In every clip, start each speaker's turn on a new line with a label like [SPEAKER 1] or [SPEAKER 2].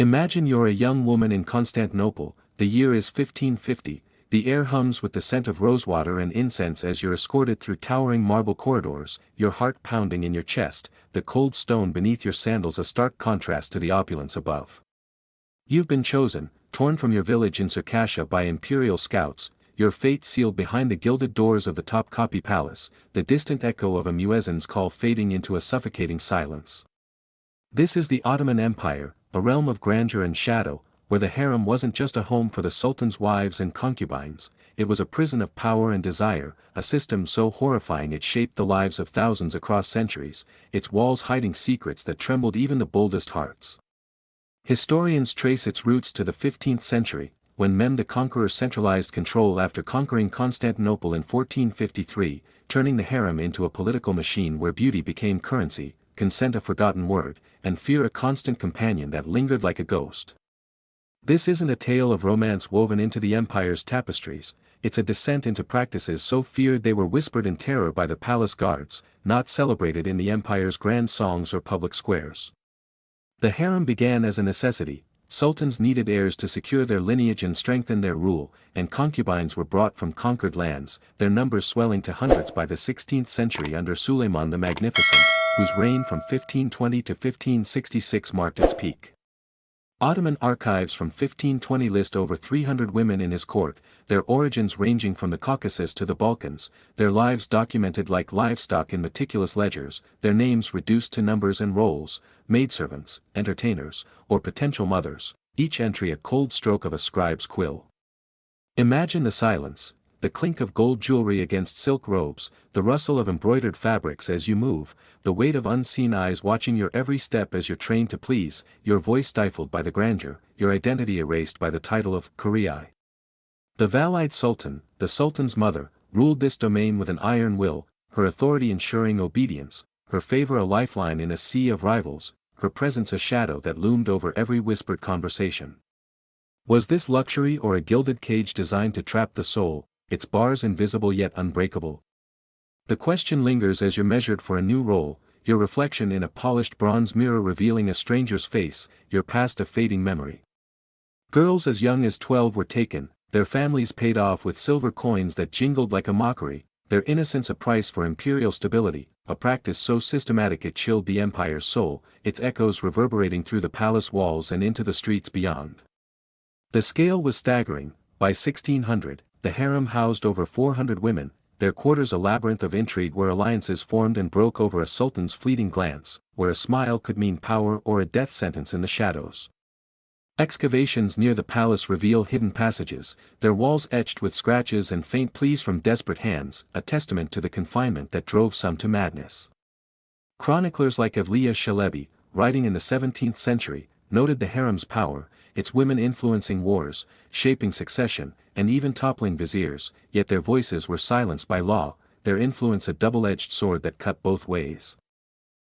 [SPEAKER 1] Imagine you're a young woman in Constantinople, the year is 1550, the air hums with the scent of rosewater and incense as you're escorted through towering marble corridors, your heart pounding in your chest, the cold stone beneath your sandals a stark contrast to the opulence above. You've been chosen, torn from your village in Circassia by imperial scouts, your fate sealed behind the gilded doors of the Topkapi Palace, the distant echo of a muezzin's call fading into a suffocating silence. This is the Ottoman Empire, a realm of grandeur and shadow, where the harem wasn't just a home for the sultan's wives and concubines, it was a prison of power and desire, a system so horrifying it shaped the lives of thousands across centuries, its walls hiding secrets that trembled even the boldest hearts. Historians trace its roots to the 15th century, when Mehmed the Conqueror centralized control after conquering Constantinople in 1453, turning the harem into a political machine where beauty became currency, consent a forgotten word, and fear a constant companion that lingered like a ghost. This isn't a tale of romance woven into the empire's tapestries, it's a descent into practices so feared they were whispered in terror by the palace guards, not celebrated in the empire's grand songs or public squares. The harem began as a necessity, sultans needed heirs to secure their lineage and strengthen their rule, and concubines were brought from conquered lands, their numbers swelling to hundreds by the 16th century under Suleiman the Magnificent, whose reign from 1520 to 1566 marked its peak. Ottoman archives from 1520 list over 300 women in his court, their origins ranging from the Caucasus to the Balkans, their lives documented like livestock in meticulous ledgers, their names reduced to numbers and roles, maidservants, entertainers, or potential mothers, each entry a cold stroke of a scribe's quill. Imagine the silence, the clink of gold jewelry against silk robes, the rustle of embroidered fabrics as you move, the weight of unseen eyes watching your every step as you're trained to please, your voice stifled by the grandeur, your identity erased by the title of Kurai. The Valide Sultan, the Sultan's mother, ruled this domain with an iron will, her authority ensuring obedience, her favor a lifeline in a sea of rivals, her presence a shadow that loomed over every whispered conversation. Was this luxury or a gilded cage designed to trap the soul, its bars invisible yet unbreakable? The question lingers as you're measured for a new role, your reflection in a polished bronze mirror revealing a stranger's face, your past a fading memory. Girls as young as 12 were taken, their families paid off with silver coins that jingled like a mockery, their innocence a price for imperial stability, a practice so systematic it chilled the empire's soul, its echoes reverberating through the palace walls and into the streets beyond. The scale was staggering. By 1600, the harem housed over 400 women, their quarters a labyrinth of intrigue where alliances formed and broke over a sultan's fleeting glance, where a smile could mean power or a death sentence in the shadows. Excavations near the palace reveal hidden passages, their walls etched with scratches and faint pleas from desperate hands, a testament to the confinement that drove some to madness. Chroniclers like Evliya Çelebi, writing in the 17th century, noted the harem's power, its women influencing wars, shaping succession, and even toppling viziers, yet their voices were silenced by law, their influence a double-edged sword that cut both ways.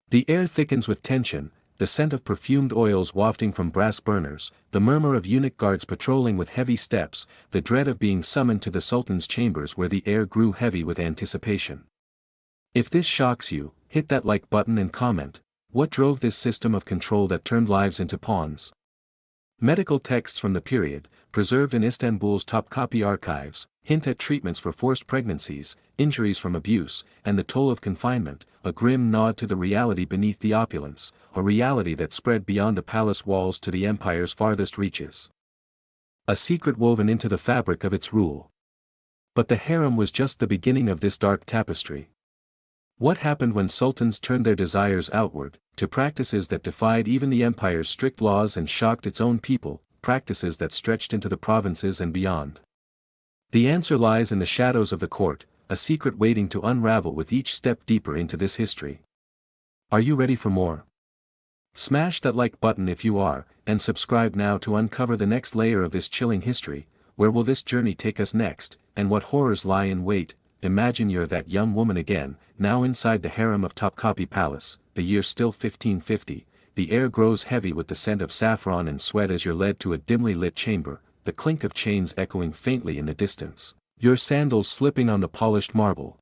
[SPEAKER 1] The air thickens with tension, the scent of perfumed oils wafting from brass burners, the murmur of eunuch guards patrolling with heavy steps, the dread of being summoned to the sultan's chambers where the air grew heavy with anticipation. If this shocks you, hit that like button and comment, what drove this system of control that turned lives into pawns? Medical texts from the period, preserved in Istanbul's Topkapi archives, hint at treatments for forced pregnancies, injuries from abuse, and the toll of confinement, a grim nod to the reality beneath the opulence, a reality that spread beyond the palace walls to the empire's farthest reaches. A secret woven into the fabric of its rule. But the harem was just the beginning of this dark tapestry. What happened when sultans turned their desires outward, to practices that defied even the empire's strict laws and shocked its own people, practices that stretched into the provinces and beyond? The answer lies in the shadows of the court, a secret waiting to unravel with each step deeper into this history. Are you ready for more? Smash that like button if you are, and subscribe now to uncover the next layer of this chilling history. Where will this journey take us next, and what horrors lie in wait? Imagine you're that young woman again, now inside the harem of Topkapi Palace, the year still 1550, the air grows heavy with the scent of saffron and sweat as you're led to a dimly lit chamber, the clink of chains echoing faintly in the distance, your sandals slipping on the polished marble.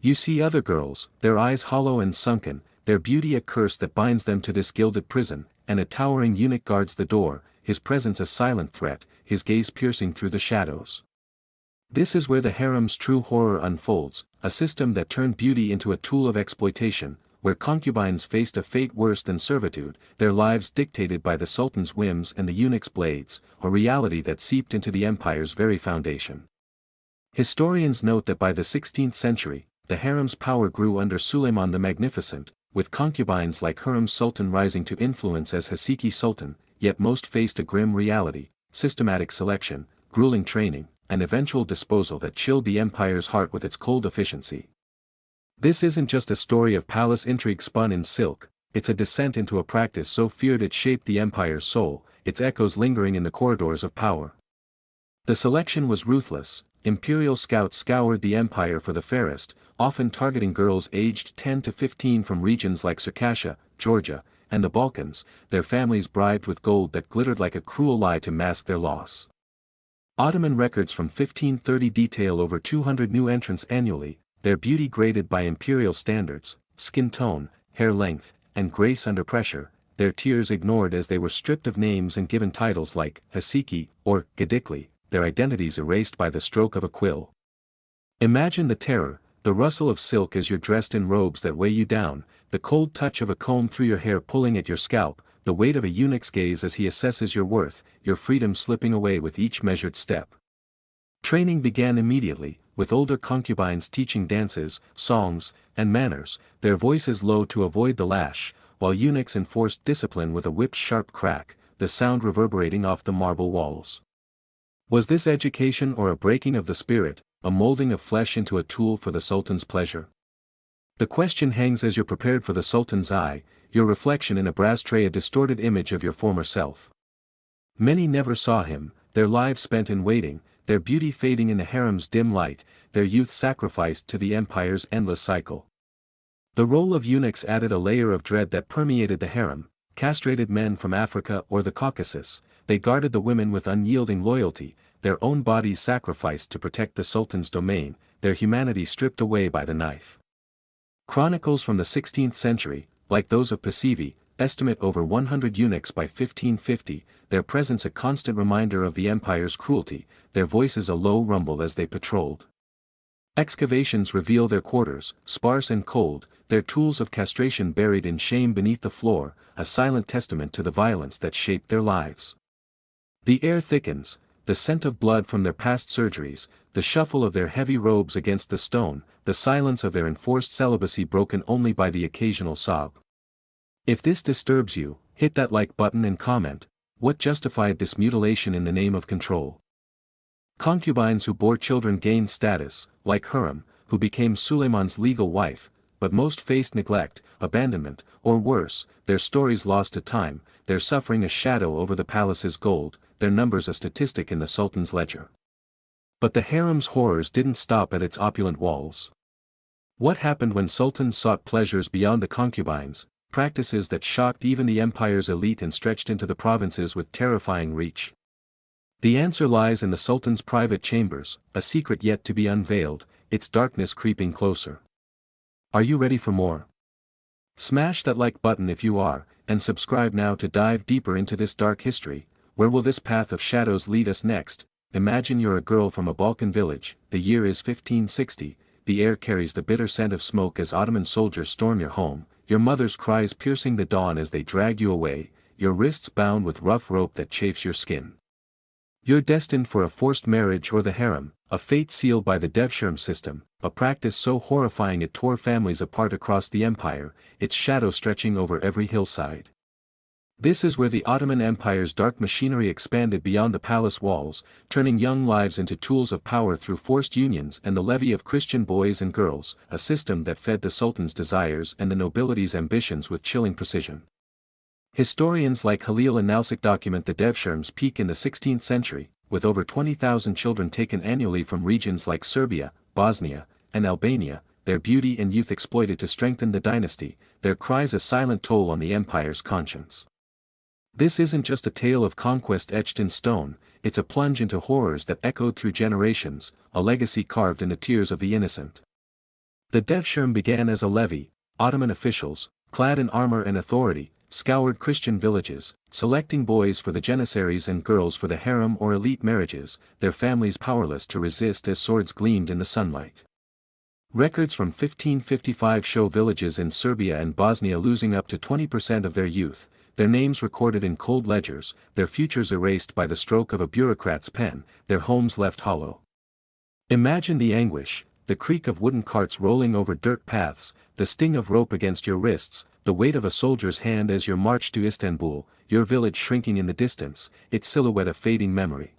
[SPEAKER 1] You see other girls, their eyes hollow and sunken, their beauty a curse that binds them to this gilded prison, and a towering eunuch guards the door, his presence a silent threat, his gaze piercing through the shadows. This is where the harem's true horror unfolds, a system that turned beauty into a tool of exploitation, where concubines faced a fate worse than servitude, their lives dictated by the sultan's whims and the eunuch's blades, a reality that seeped into the empire's very foundation. Historians note that by the 16th century, the harem's power grew under Suleiman the Magnificent, with concubines like Hurrem's sultan rising to influence as Haseki Sultan, yet most faced a grim reality: systematic selection, grueling training, and eventual disposal that chilled the empire's heart with its cold efficiency. This isn't just a story of palace intrigue spun in silk, it's a descent into a practice so feared it shaped the empire's soul, its echoes lingering in the corridors of power. The selection was ruthless. Imperial scouts scoured the empire for the fairest, often targeting girls aged 10 to 15 from regions like Circassia, Georgia, and the Balkans, their families bribed with gold that glittered like a cruel lie to mask their loss. Ottoman records from 1530 detail over 200 new entrants annually, their beauty graded by imperial standards, skin tone, hair length, and grace under pressure, their tears ignored as they were stripped of names and given titles like Haseki or Gedikli, their identities erased by the stroke of a quill. Imagine the terror, the rustle of silk as you're dressed in robes that weigh you down, the cold touch of a comb through your hair pulling at your scalp, the weight of a eunuch's gaze as he assesses your worth, your freedom slipping away with each measured step. Training began immediately, with older concubines teaching dances, songs, and manners, their voices low to avoid the lash, while eunuchs enforced discipline with a whip's sharp crack, the sound reverberating off the marble walls. Was this education or a breaking of the spirit, a molding of flesh into a tool for the sultan's pleasure? The question hangs as you're prepared for the sultan's eye, your reflection in a brass tray, a distorted image of your former self. Many never saw him, their lives spent in waiting, their beauty fading in the harem's dim light, their youth sacrificed to the empire's endless cycle. The role of eunuchs added a layer of dread that permeated the harem. Castrated men from Africa or the Caucasus, they guarded the women with unyielding loyalty, their own bodies sacrificed to protect the sultan's domain, their humanity stripped away by the knife. Chronicles from the 16th century, like those of Pasivi, estimate over 100 eunuchs by 1550, their presence a constant reminder of the empire's cruelty, their voices a low rumble as they patrolled. Excavations reveal their quarters, sparse and cold, their tools of castration buried in shame beneath the floor, a silent testament to the violence that shaped their lives. The air thickens, the scent of blood from their past surgeries, the shuffle of their heavy robes against the stone, the silence of their enforced celibacy broken only by the occasional sob. If this disturbs you, hit that like button and comment, what justified this mutilation in the name of control? Concubines who bore children gained status, like Hurrem, who became Suleiman's legal wife, but most faced neglect, abandonment, or worse, their stories lost to time, their suffering a shadow over the palace's gold, their numbers a statistic in the sultan's ledger. But the harem's horrors didn't stop at its opulent walls. What happened when sultans sought pleasures beyond the concubines, practices that shocked even the empire's elite and stretched into the provinces with terrifying reach? The answer lies in the sultan's private chambers, a secret yet to be unveiled, its darkness creeping closer. Are you ready for more? Smash that like button if you are, and subscribe now to dive deeper into this dark history. Where will this path of shadows lead us next? Imagine you're a girl from a Balkan village, the year is 1560, the air carries the bitter scent of smoke as Ottoman soldiers storm your home, your mother's cries piercing the dawn as they drag you away, your wrists bound with rough rope that chafes your skin. You're destined for a forced marriage or the harem, a fate sealed by the devshirm system, a practice so horrifying it tore families apart across the empire, its shadow stretching over every hillside. This is where the Ottoman Empire's dark machinery expanded beyond the palace walls, turning young lives into tools of power through forced unions and the levy of Christian boys and girls, a system that fed the sultan's desires and the nobility's ambitions with chilling precision. Historians like Halil and Nalsik document the devshirm's peak in the 16th century, with over 20,000 children taken annually from regions like Serbia, Bosnia, and Albania, their beauty and youth exploited to strengthen the dynasty, their cries a silent toll on the empire's conscience. This isn't just a tale of conquest etched in stone, it's a plunge into horrors that echoed through generations, a legacy carved in the tears of the innocent. The devshirm began as a levy, Ottoman officials, clad in armor and authority, scoured Christian villages, selecting boys for the janissaries and girls for the harem or elite marriages, their families powerless to resist as swords gleamed in the sunlight. Records from 1555 show villages in Serbia and Bosnia losing up to 20% of their youth, their names recorded in cold ledgers, their futures erased by the stroke of a bureaucrat's pen, their homes left hollow. Imagine the anguish, the creak of wooden carts rolling over dirt paths, the sting of rope against your wrists, the weight of a soldier's hand as you march to Istanbul, your village shrinking in the distance, its silhouette a fading memory.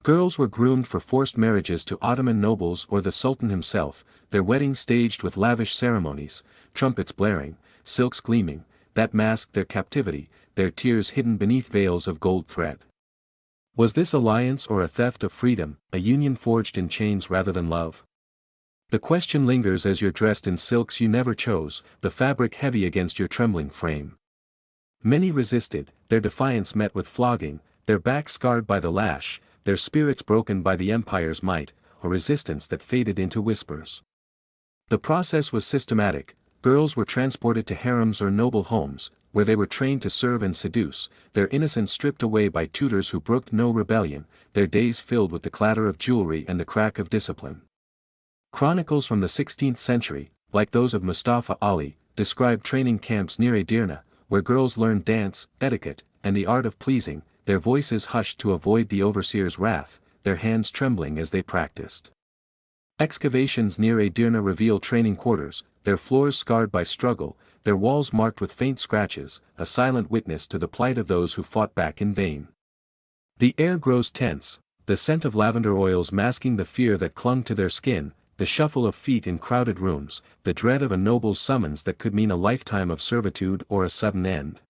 [SPEAKER 1] Girls were groomed for forced marriages to Ottoman nobles or the Sultan himself, their weddings staged with lavish ceremonies, trumpets blaring, silks gleaming, that masked their captivity, their tears hidden beneath veils of gold thread. Was this alliance or a theft of freedom, a union forged in chains rather than love? The question lingers as you're dressed in silks you never chose, the fabric heavy against your trembling frame. Many resisted, their defiance met with flogging, their backs scarred by the lash, their spirits broken by the empire's might, a resistance that faded into whispers. The process was systematic. Girls were transported to harems or noble homes, where they were trained to serve and seduce, their innocence stripped away by tutors who brooked no rebellion, their days filled with the clatter of jewelry and the crack of discipline. Chronicles from the 16th century, like those of Mustafa Ali, describe training camps near Edirne, where girls learned dance, etiquette, and the art of pleasing, their voices hushed to avoid the overseer's wrath, their hands trembling as they practiced. Excavations near Edirne reveal training quarters, their floors scarred by struggle, their walls marked with faint scratches, a silent witness to the plight of those who fought back in vain. The air grows tense, the scent of lavender oils masking the fear that clung to their skin, the shuffle of feet in crowded rooms, the dread of a noble's summons that could mean a lifetime of servitude or a sudden end.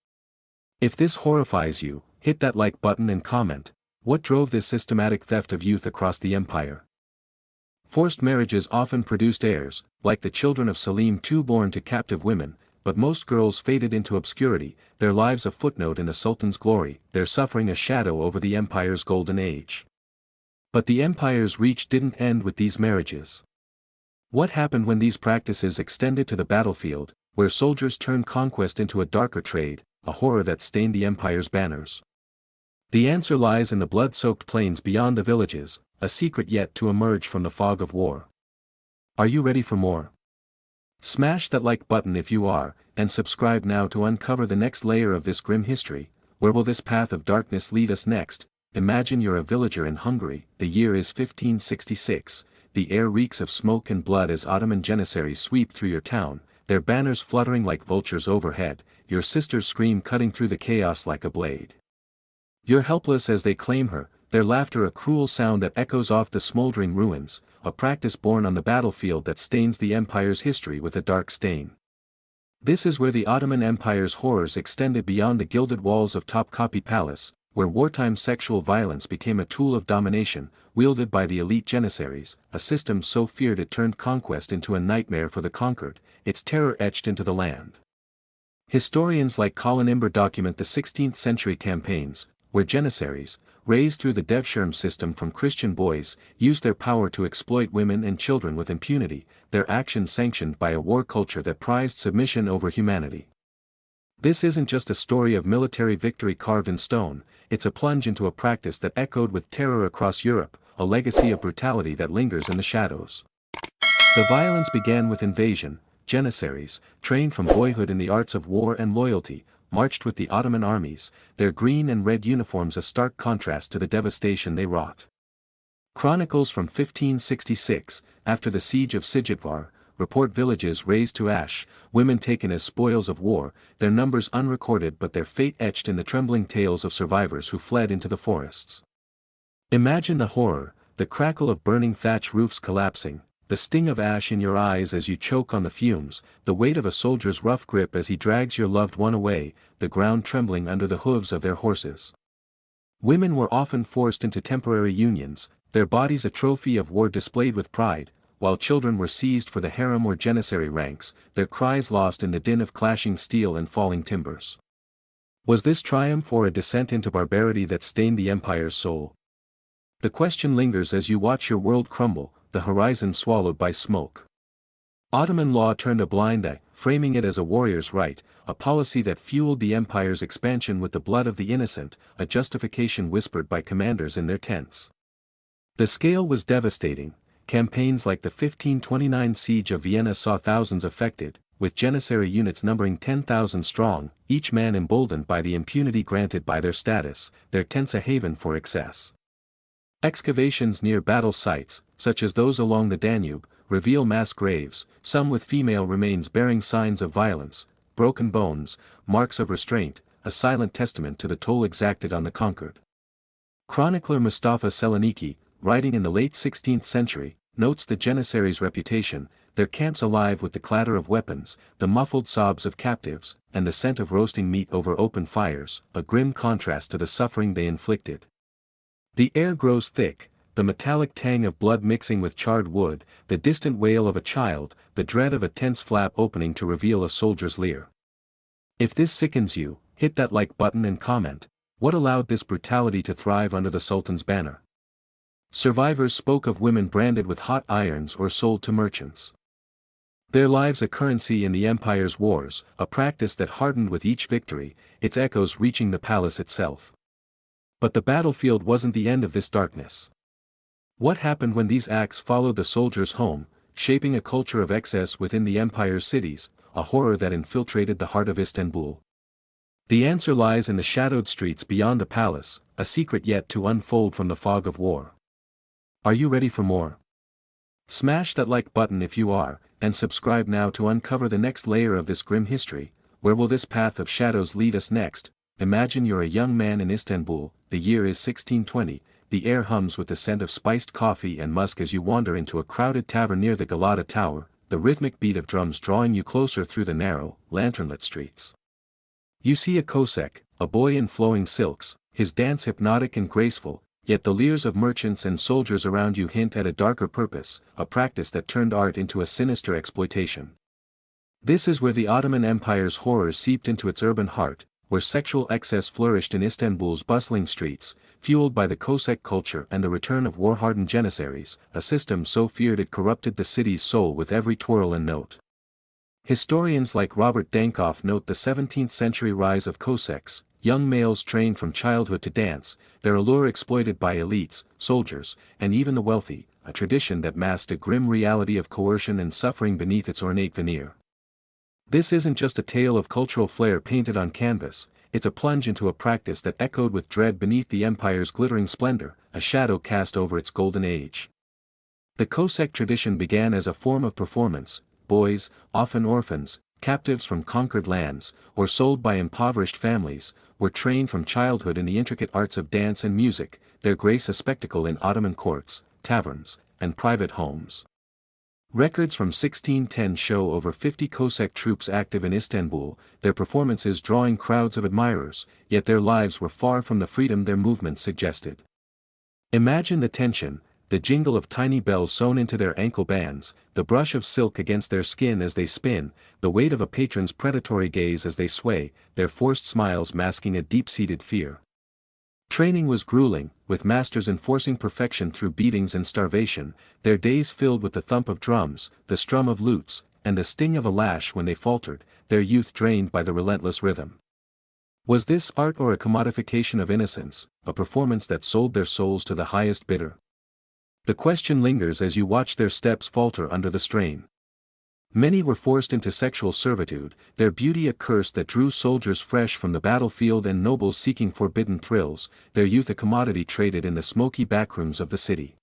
[SPEAKER 1] If this horrifies you, hit that like button and comment. What drove this systematic theft of youth across the empire? Forced marriages often produced heirs, like the children of Selim II born to captive women, but most girls faded into obscurity, their lives a footnote in the Sultan's glory, their suffering a shadow over the empire's golden age. But the empire's reach didn't end with these marriages. What happened when these practices extended to the battlefield, where soldiers turned conquest into a darker trade, a horror that stained the empire's banners? The answer lies in the blood-soaked plains beyond the villages, a secret yet to emerge from the fog of war. Are you ready for more? Smash that like button if you are, and subscribe now to uncover the next layer of this grim history. Where will this path of darkness lead us next? Imagine you're a villager in Hungary, the year is 1566, the air reeks of smoke and blood as Ottoman janissaries sweep through your town, their banners fluttering like vultures overhead, your sister's scream cutting through the chaos like a blade. You're helpless as they claim her, their laughter a cruel sound that echoes off the smoldering ruins, a practice born on the battlefield that stains the empire's history with a dark stain. This is where the Ottoman Empire's horrors extended beyond the gilded walls of Topkapi Palace, where wartime sexual violence became a tool of domination, wielded by the elite janissaries, a system so feared it turned conquest into a nightmare for the conquered, its terror etched into the land. Historians like Colin Imber document the 16th century campaigns, where janissaries, raised through the Devshirme system from Christian boys, used their power to exploit women and children with impunity, their actions sanctioned by a war culture that prized submission over humanity. This isn't just a story of military victory carved in stone, it's a plunge into a practice that echoed with terror across Europe, a legacy of brutality that lingers in the shadows. The violence began with invasion. Janissaries, trained from boyhood in the arts of war and loyalty, marched with the Ottoman armies, their green and red uniforms a stark contrast to the devastation they wrought. Chronicles from 1566, after the siege of Sijitvar, report villages razed to ash, women taken as spoils of war, their numbers unrecorded but their fate etched in the trembling tales of survivors who fled into the forests. Imagine the horror, the crackle of burning thatch roofs collapsing, the sting of ash in your eyes as you choke on the fumes, the weight of a soldier's rough grip as he drags your loved one away, the ground trembling under the hooves of their horses. Women were often forced into temporary unions, their bodies a trophy of war displayed with pride, while children were seized for the harem or janissary ranks, their cries lost in the din of clashing steel and falling timbers. Was this triumph or a descent into barbarity that stained the empire's soul? The question lingers as you watch your world crumble, the horizon swallowed by smoke. Ottoman law turned a blind eye, framing it as a warrior's right, a policy that fueled the empire's expansion with the blood of the innocent, a justification whispered by commanders in their tents. The scale was devastating. Campaigns like the 1529 siege of Vienna saw thousands affected, with janissary units numbering 10,000 strong, each man emboldened by the impunity granted by their status, their tents a haven for excess. Excavations near battle sites, such as those along the Danube, reveal mass graves, some with female remains bearing signs of violence, broken bones, marks of restraint, a silent testament to the toll exacted on the conquered. Chronicler Mustafa Seleniki, writing in the late 16th century, notes the janissaries' reputation, their camps alive with the clatter of weapons, the muffled sobs of captives, and the scent of roasting meat over open fires, a grim contrast to the suffering they inflicted. The air grows thick, the metallic tang of blood mixing with charred wood, the distant wail of a child, the dread of a tent's flap opening to reveal a soldier's leer. If this sickens you, hit that like button and comment, what allowed this brutality to thrive under the Sultan's banner? Survivors spoke of women branded with hot irons or sold to merchants. Their lives a currency in the empire's wars, a practice that hardened with each victory, its echoes reaching the palace itself. But the battlefield wasn't the end of this darkness. What happened when these acts followed the soldiers home, shaping a culture of excess within the empire's cities, a horror that infiltrated the heart of Istanbul? The answer lies in the shadowed streets beyond the palace, a secret yet to unfold from the fog of war. Are you ready for more? Smash that like button if you are, and subscribe now to uncover the next layer of this grim history. Where will this path of shadows lead us next? Imagine you're a young man in Istanbul, the year is 1620, the air hums with the scent of spiced coffee and musk as you wander into a crowded tavern near the Galata Tower, the rhythmic beat of drums drawing you closer through the narrow, lanternlit streets. You see a Cossack, a boy in flowing silks, his dance hypnotic and graceful, yet the leers of merchants and soldiers around you hint at a darker purpose, a practice that turned art into a sinister exploitation. This is where the Ottoman Empire's horrors seeped into its urban heart, where sexual excess flourished in Istanbul's bustling streets, fueled by the Cossack culture and the return of war-hardened janissaries, a system so feared it corrupted the city's soul with every twirl and note. Historians like Robert Dankoff note the 17th-century rise of Cossacks, young males trained from childhood to dance, their allure exploited by elites, soldiers, and even the wealthy, a tradition that masked a grim reality of coercion and suffering beneath its ornate veneer. This isn't just a tale of cultural flair painted on canvas, it's a plunge into a practice that echoed with dread beneath the empire's glittering splendor, a shadow cast over its golden age. The Cossack tradition began as a form of performance. Boys, often orphans, captives from conquered lands, or sold by impoverished families, were trained from childhood in the intricate arts of dance and music, their grace a spectacle in Ottoman courts, taverns, and private homes. Records from 1610 show over 50 Cossack troops active in Istanbul, their performances drawing crowds of admirers, yet their lives were far from the freedom their movements suggested. Imagine the tension, the jingle of tiny bells sewn into their ankle bands, the brush of silk against their skin as they spin, the weight of a patron's predatory gaze as they sway, their forced smiles masking a deep-seated fear. Training was grueling, with masters enforcing perfection through beatings and starvation, their days filled with the thump of drums, the strum of lutes, and the sting of a lash when they faltered, their youth drained by the relentless rhythm. Was this art or a commodification of innocence, a performance that sold their souls to the highest bidder? The question lingers as you watch their steps falter under the strain. Many were forced into sexual servitude, their beauty a curse that drew soldiers fresh from the battlefield and nobles seeking forbidden thrills, their youth a commodity traded in the smoky backrooms of the city.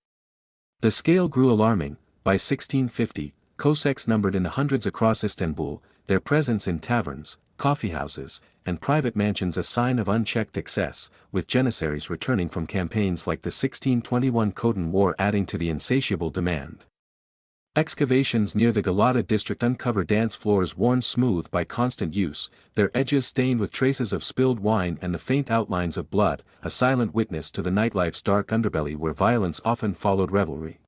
[SPEAKER 1] The scale grew alarming. By 1650, Cossacks numbered in the hundreds across Istanbul, their presence in taverns, coffeehouses, and private mansions a sign of unchecked excess, with janissaries returning from campaigns like the 1621 Khotan War adding to the insatiable demand. Excavations near the Galata district uncover dance floors worn smooth by constant use, their edges stained with traces of spilled wine and the faint outlines of blood, a silent witness to the nightlife's dark underbelly where violence often followed revelry.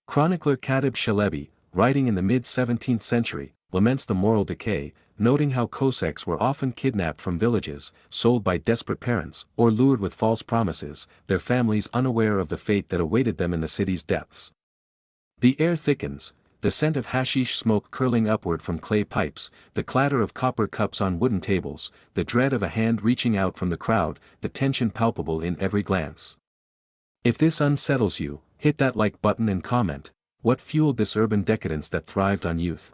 [SPEAKER 1] Chronicler Katib Shalebi, writing in the mid-17th century, laments the moral decay, noting how Cossacks were often kidnapped from villages, sold by desperate parents, or lured with false promises, their families unaware of the fate that awaited them in the city's depths. The air thickens, the scent of hashish smoke curling upward from clay pipes, the clatter of copper cups on wooden tables, the dread of a hand reaching out from the crowd, the tension palpable in every glance. If this unsettles you, hit that like button and comment, what fueled this urban decadence that thrived on youth?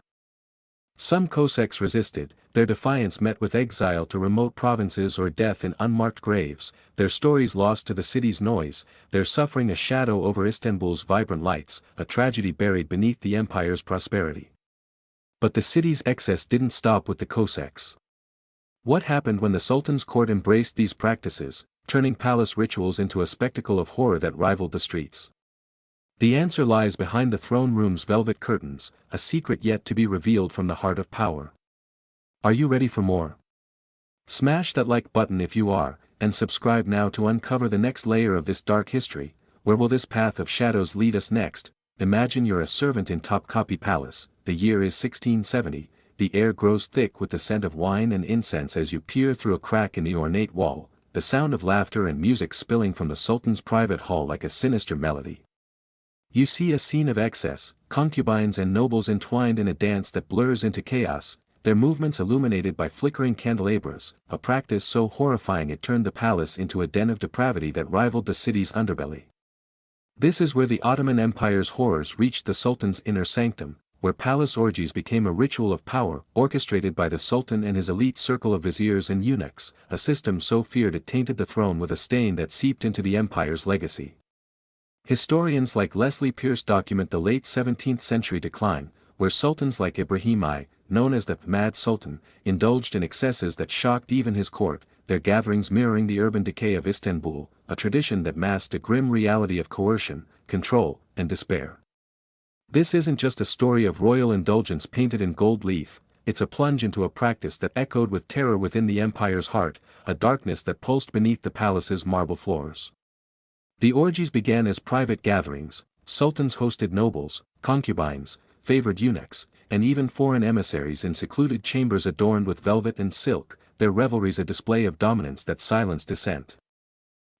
[SPEAKER 1] Some Cossacks resisted, their defiance met with exile to remote provinces or death in unmarked graves, their stories lost to the city's noise, their suffering a shadow over Istanbul's vibrant lights, a tragedy buried beneath the empire's prosperity. But the city's excess didn't stop with the Cossacks. What happened when the Sultan's court embraced these practices, turning palace rituals into a spectacle of horror that rivaled the streets? The answer lies behind the throne room's velvet curtains, a secret yet to be revealed from the heart of power. Are you ready for more? Smash that like button if you are, and subscribe now to uncover the next layer of this dark history. Where will this path of shadows lead us next? Imagine you're a servant in Topkapi Palace, the year is 1670, the air grows thick with the scent of wine and incense as you peer through a crack in the ornate wall, the sound of laughter and music spilling from the Sultan's private hall like a sinister melody. You see a scene of excess, concubines and nobles entwined in a dance that blurs into chaos, their movements illuminated by flickering candelabras, a practice so horrifying it turned the palace into a den of depravity that rivaled the city's underbelly. This is where the Ottoman Empire's horrors reached the Sultan's inner sanctum, where palace orgies became a ritual of power orchestrated by the Sultan and his elite circle of viziers and eunuchs, a system so feared it tainted the throne with a stain that seeped into the empire's legacy. Historians like Leslie Pierce document the late 17th century decline, where sultans like Ibrahim I, known as the Mad Sultan, indulged in excesses that shocked even his court, their gatherings mirroring the urban decay of Istanbul, a tradition that masked a grim reality of coercion, control, and despair. This isn't just a story of royal indulgence painted in gold leaf, it's a plunge into a practice that echoed with terror within the empire's heart, a darkness that pulsed beneath the palace's marble floors. The orgies began as private gatherings, sultans hosted nobles, concubines, favored eunuchs, and even foreign emissaries in secluded chambers adorned with velvet and silk, their revelries a display of dominance that silenced dissent.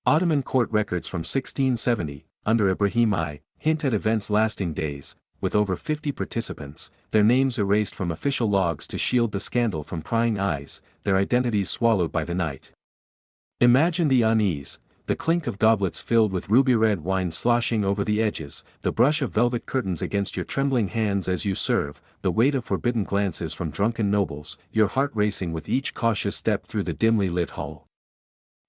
[SPEAKER 1] Ottoman court records from 1670, under Ibrahim I, hint at events lasting days, with over 50 participants, their names erased from official logs to shield the scandal from prying eyes, their identities swallowed by the night. Imagine the unease. The clink of goblets filled with ruby-red wine sloshing over the edges, the brush of velvet curtains against your trembling hands as you serve, the weight of forbidden glances from drunken nobles, your heart racing with each cautious step through the dimly lit hall.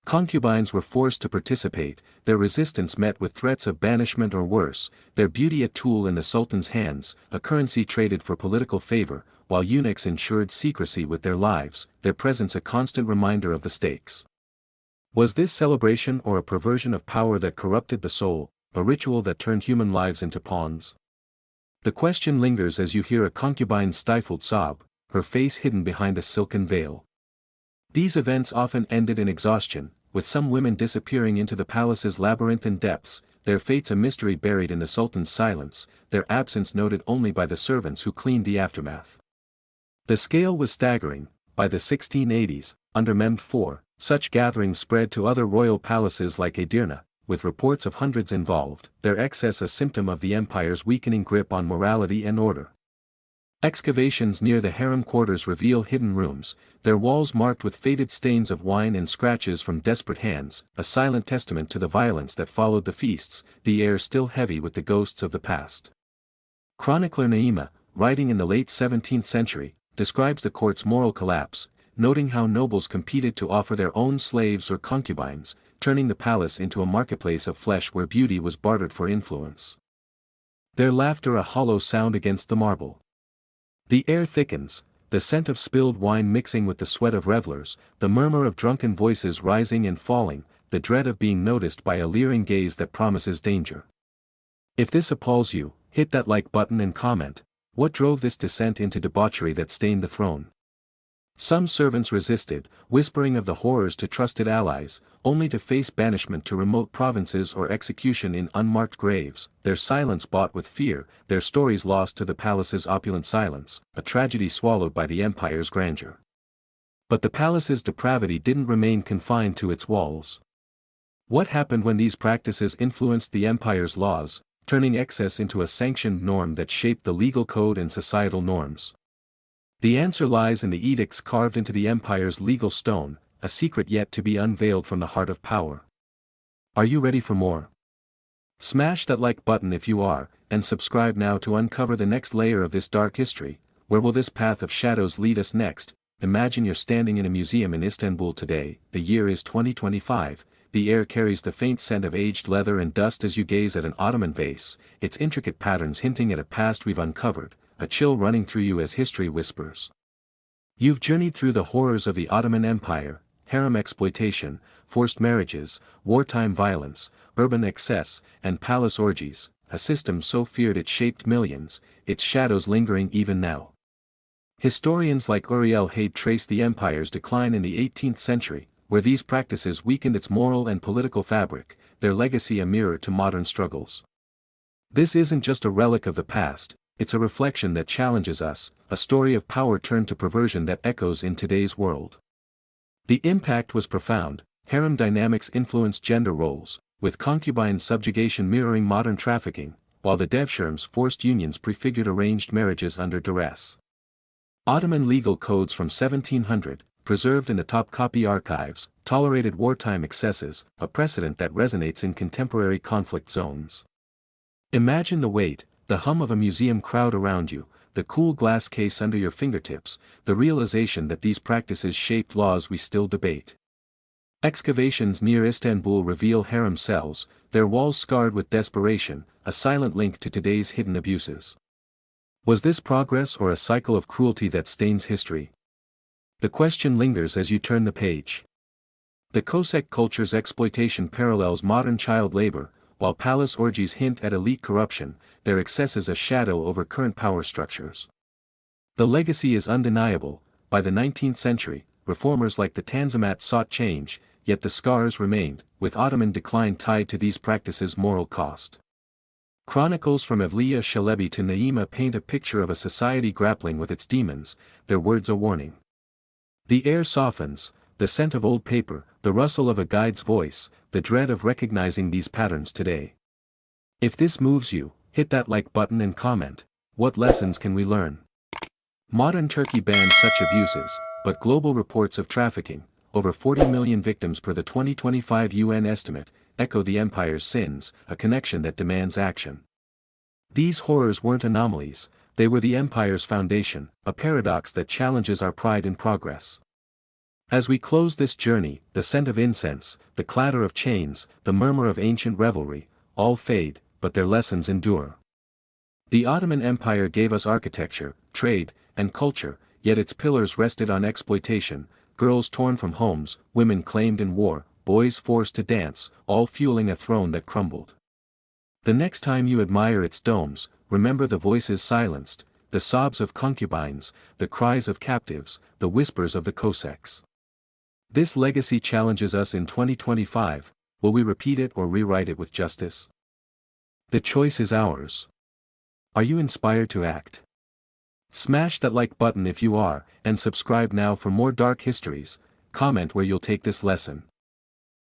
[SPEAKER 1] Concubines were forced to participate, their resistance met with threats of banishment or worse, their beauty a tool in the Sultan's hands, a currency traded for political favor, while eunuchs ensured secrecy with their lives, their presence a constant reminder of the stakes. Was this celebration or a perversion of power that corrupted the soul, a ritual that turned human lives into pawns? The question lingers as you hear a concubine's stifled sob, her face hidden behind a silken veil. These events often ended in exhaustion, with some women disappearing into the palace's labyrinthine depths, their fates a mystery buried in the Sultan's silence, their absence noted only by the servants who cleaned the aftermath. The scale was staggering. By the 1680s, under Mehmed IV, such gatherings spread to other royal palaces like Edirne, with reports of hundreds involved, their excess a symptom of the empire's weakening grip on morality and order. Excavations near the harem quarters reveal hidden rooms, their walls marked with faded stains of wine and scratches from desperate hands, a silent testament to the violence that followed the feasts, the air still heavy with the ghosts of the past. Chronicler Naima, writing in the late 17th century, describes the court's moral collapse, noting how nobles competed to offer their own slaves or concubines, turning the palace into a marketplace of flesh where beauty was bartered for influence. Their laughter a hollow sound against the marble. The air thickens, the scent of spilled wine mixing with the sweat of revelers, the murmur of drunken voices rising and falling, the dread of being noticed by a leering gaze that promises danger. If this appalls you, hit that like button and comment, what drove this descent into debauchery that stained the throne? Some servants resisted, whispering of the horrors to trusted allies, only to face banishment to remote provinces or execution in unmarked graves, their silence bought with fear, their stories lost to the palace's opulent silence, a tragedy swallowed by the empire's grandeur. But the palace's depravity didn't remain confined to its walls. What happened when these practices influenced the empire's laws, turning excess into a sanctioned norm that shaped the legal code and societal norms. The answer lies in the edicts carved into the empire's legal stone, a secret yet to be unveiled from the heart of power. Are you ready for more? Smash that like button if you are, and subscribe now to uncover the next layer of this dark history. Where will this path of shadows lead us next? Imagine you're standing in a museum in Istanbul today. The year is 2025, the air carries the faint scent of aged leather and dust as you gaze at an Ottoman vase, its intricate patterns hinting at a past we've uncovered, a chill running through you as history whispers. You've journeyed through the horrors of the Ottoman Empire, harem exploitation, forced marriages, wartime violence, urban excess, and palace orgies, a system so feared it shaped millions, its shadows lingering even now. Historians like Uriel Haid trace the empire's decline in the 18th century, where these practices weakened its moral and political fabric, their legacy a mirror to modern struggles. This isn't just a relic of the past, it's a reflection that challenges us, a story of power turned to perversion that echoes in today's world. The impact was profound. Harem dynamics influenced gender roles, with concubine subjugation mirroring modern trafficking, while the devsherms forced unions prefigured arranged marriages under duress. Ottoman legal codes from 1700, preserved in the Topkapi archives, tolerated wartime excesses, a precedent that resonates in contemporary conflict zones. Imagine the weight, the hum of a museum crowd around you, the cool glass case under your fingertips, the realization that these practices shaped laws we still debate. Excavations near Istanbul reveal harem cells, their walls scarred with desperation, a silent link to today's hidden abuses. Was this progress or a cycle of cruelty that stains history? The question lingers as you turn the page. The Cossack culture's exploitation parallels modern child labor, while palace orgies hint at elite corruption, their excess is a shadow over current power structures. The legacy is undeniable. By the 19th century, reformers like the Tanzimat sought change, yet the scars remained, with Ottoman decline tied to these practices' moral cost. Chronicles from Evliya Çelebi to Naima paint a picture of a society grappling with its demons, their words a warning. The air softens, the scent of old paper, the rustle of a guide's voice, the dread of recognizing these patterns today. If this moves you, hit that like button and comment. What lessons can we learn? Modern Turkey bans such abuses, but global reports of trafficking, over 40 million victims per the 2025 UN estimate, echo the empire's sins, a connection that demands action. These horrors weren't anomalies, they were the empire's foundation, a paradox that challenges our pride in progress. As we close this journey, the scent of incense, the clatter of chains, the murmur of ancient revelry, all fade, but their lessons endure. The Ottoman Empire gave us architecture, trade, and culture, yet its pillars rested on exploitation, girls torn from homes, women claimed in war, boys forced to dance, all fueling a throne that crumbled. The next time you admire its domes, remember the voices silenced, the sobs of concubines, the cries of captives, the whispers of the Cossacks. This legacy challenges us in 2025, will we repeat it or rewrite it with justice? The choice is ours. Are you inspired to act? Smash that like button if you are, and subscribe now for more dark histories. Comment where you'll take this lesson.